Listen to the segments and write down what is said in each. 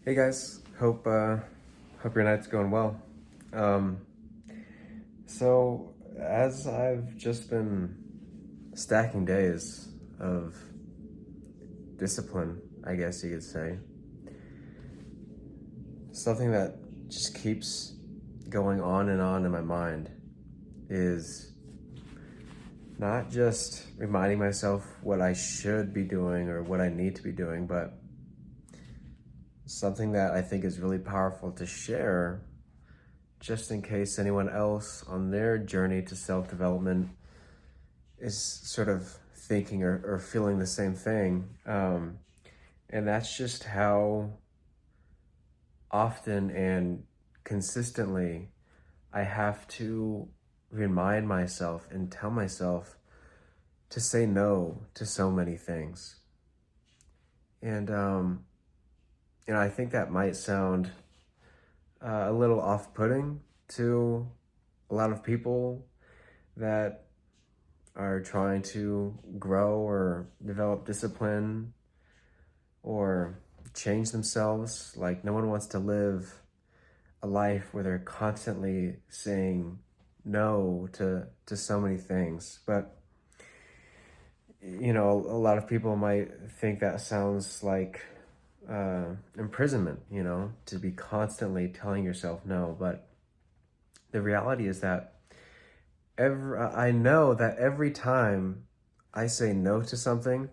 Hey guys, hope your night's going well. Um, so as I've just been stacking days of discipline, I guess you could say, something that just keeps going on and on in my mind is not just reminding myself what I should be doing or what I need to be doing, but something that I think is really powerful to share just in case anyone else on their journey to self-development is sort of thinking or feeling the same thing. And that's just how often and consistently I have to remind myself and tell myself to say no to so many things. And, I think that might sound a little off-putting to a lot of people that are trying to grow or develop discipline or change themselves. Like, no one wants to live a life where they're constantly saying no to so many things. But, a lot of people might think that sounds like imprisonment, to be constantly telling yourself no. But the reality is that I know that every time I say no to something,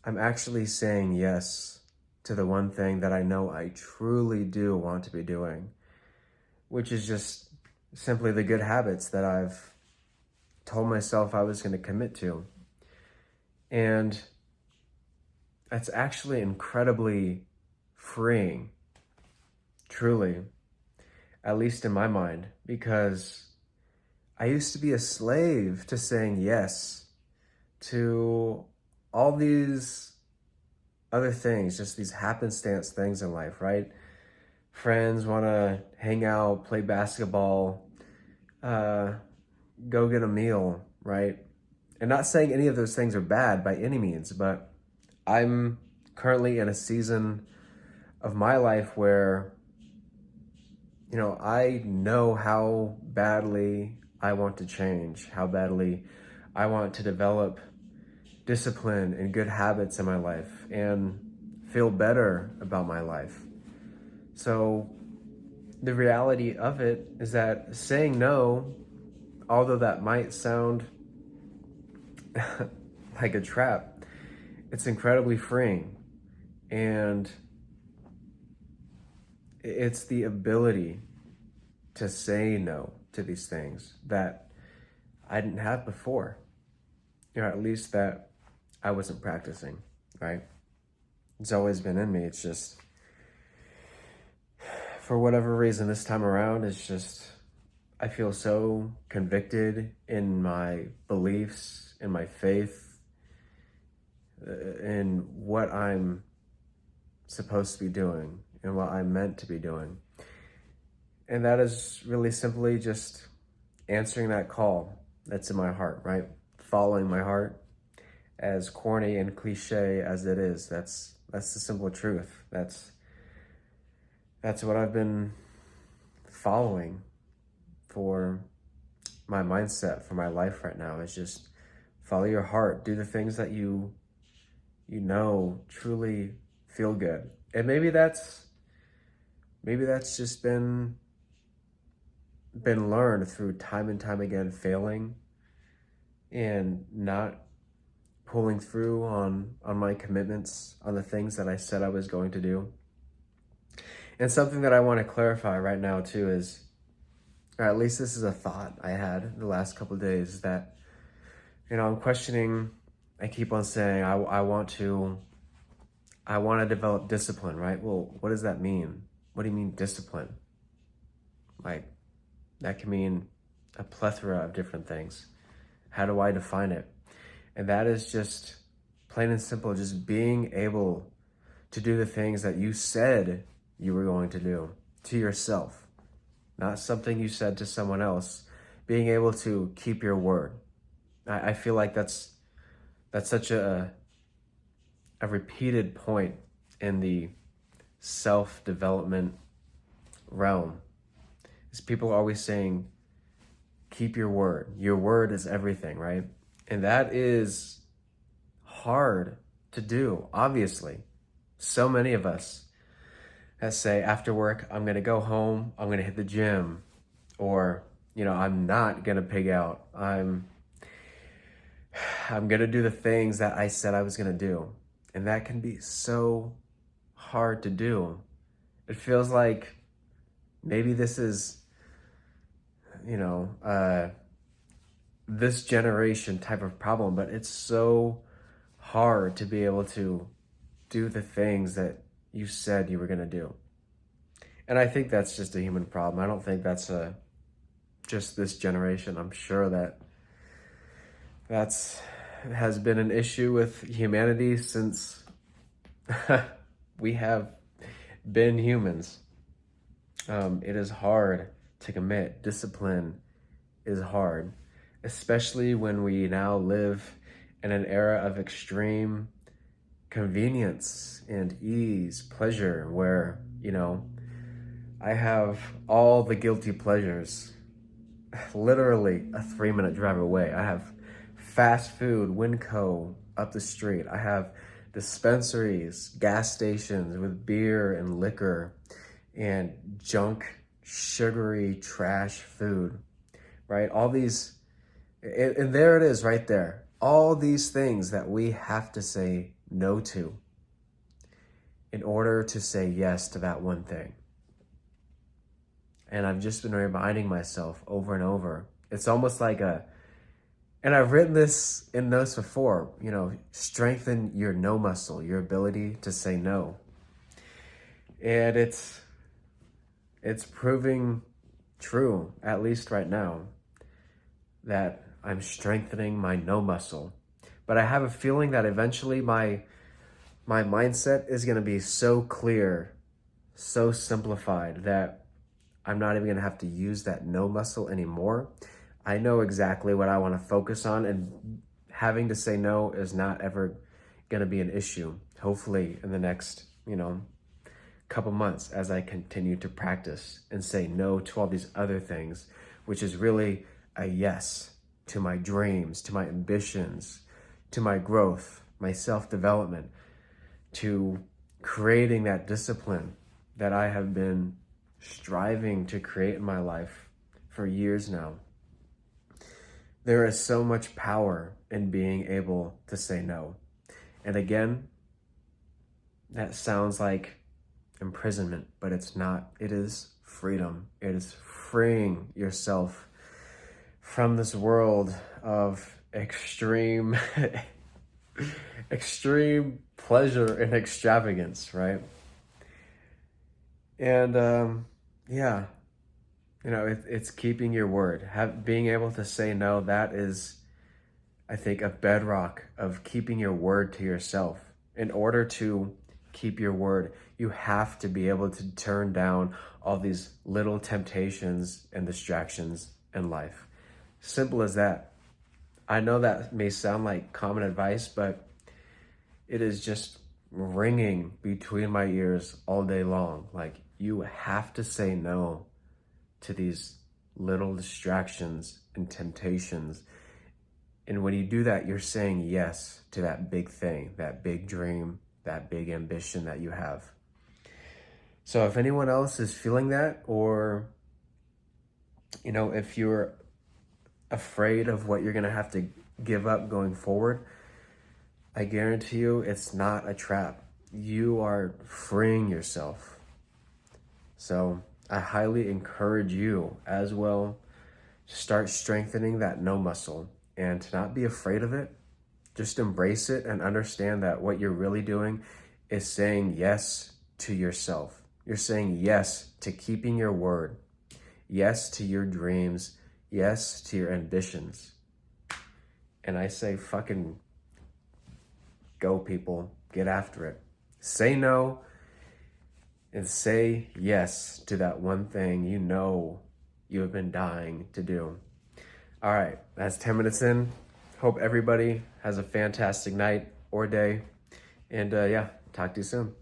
I'm actually saying yes to the one thing that I know I truly do want to be doing, which is just simply the good habits that I've told myself I was going to commit to. And that's actually incredibly freeing, truly, at least in my mind, because I used to be a slave to saying yes to all these other things, just these happenstance things in life, right? Friends want to hang out, play basketball, uh, go get a meal, right? And not saying any of those things are bad by any means, but I'm currently in a season of my life where, I know how badly I want to change, how badly I want to develop discipline and good habits in my life and feel better about my life. So the reality of it is that saying no, although that might sound like a trap, it's incredibly freeing. And it's the ability to say no to these things that I didn't have before, at least that I wasn't practicing, right? It's always been in me. It's just, for whatever reason, this time around, it's just, I feel so convicted in my beliefs, in my faith, in what I'm supposed to be doing and what I'm meant to be doing. And that is really simply just answering that call that's in my heart, right? Following my heart, as corny and cliche as it is. That's the simple truth. That's what I've been following for my mindset, for my life right now, is just follow your heart. Do the things that you truly feel good. And maybe that's just been learned through time and time again failing and not pulling through on my commitments, on the things that I said I was going to do. And something that I want to clarify right now too is, or at least this is a thought I had the last couple of days, that I'm questioning. I keep on saying I want to develop discipline, right? Well, what does that mean? What do you mean discipline? Like, that can mean a plethora of different things. How do I define it? And that is just plain and simple, just being able to do the things that you said you were going to do to yourself, not something you said to someone else. Being able to keep your word. I feel like that's such a repeated point in the self-development realm is people are always saying, keep your word. Your word is everything, right? And that is hard to do, obviously. So many of us that say after work, I'm going to go home, I'm going to hit the gym, or, I'm not going to pig out. I'm going to do the things that I said I was going to do. And that can be so hard to do. It feels like maybe this is, this generation type of problem, but it's so hard to be able to do the things that you said you were going to do. And I think that's just a human problem. I don't think that's just this generation. I'm sure that's has been an issue with humanity since we have been humans. It is hard to commit. Discipline is hard, especially when we now live in an era of extreme convenience and ease, pleasure, where, I have all the guilty pleasures literally a 3-minute drive away. I have fast food, Winco up the street. I have dispensaries, gas stations with beer and liquor and junk, sugary, trash food, right? All these, and there it is right there. All these things that we have to say no to in order to say yes to that one thing. And I've just been reminding myself over and over. It's almost like and I've written this in notes before, strengthen your no muscle, your ability to say no. And it's proving true, at least right now, that I'm strengthening my no muscle. But I have a feeling that eventually my mindset is going to be so clear, so simplified that I'm not even going to have to use that no muscle anymore. I know exactly what I want to focus on, and having to say no is not ever going to be an issue. Hopefully in the next, couple months as I continue to practice and say no to all these other things, which is really a yes to my dreams, to my ambitions, to my growth, my self-development, to creating that discipline that I have been striving to create in my life for years now. There is so much power in being able to say no. And again, that sounds like imprisonment, but it's not. It is freedom. It is freeing yourself from this world of extreme pleasure and extravagance, right? And it's keeping your word. Being able to say no, that is, I think, a bedrock of keeping your word to yourself. In order to keep your word, you have to be able to turn down all these little temptations and distractions in life. Simple as that. I know that may sound like common advice, but it is just ringing between my ears all day long. Like, you have to say no to these little distractions and temptations. And when you do that, you're saying yes to that big thing, that big dream, that big ambition that you have. So if anyone else is feeling that, or, if you're afraid of what you're going to have to give up going forward, I guarantee you it's not a trap. You are freeing yourself. So I highly encourage you as well to start strengthening that no muscle and to not be afraid of it. Just embrace it and understand that what you're really doing is saying yes to yourself. You're saying yes to keeping your word, yes to your dreams, yes to your ambitions. And I say, fucking go, people. Get after it. Say no and say yes to that one thing you have been dying to do. All right, that's 10 minutes in. Hope everybody has a fantastic night or day. And talk to you soon.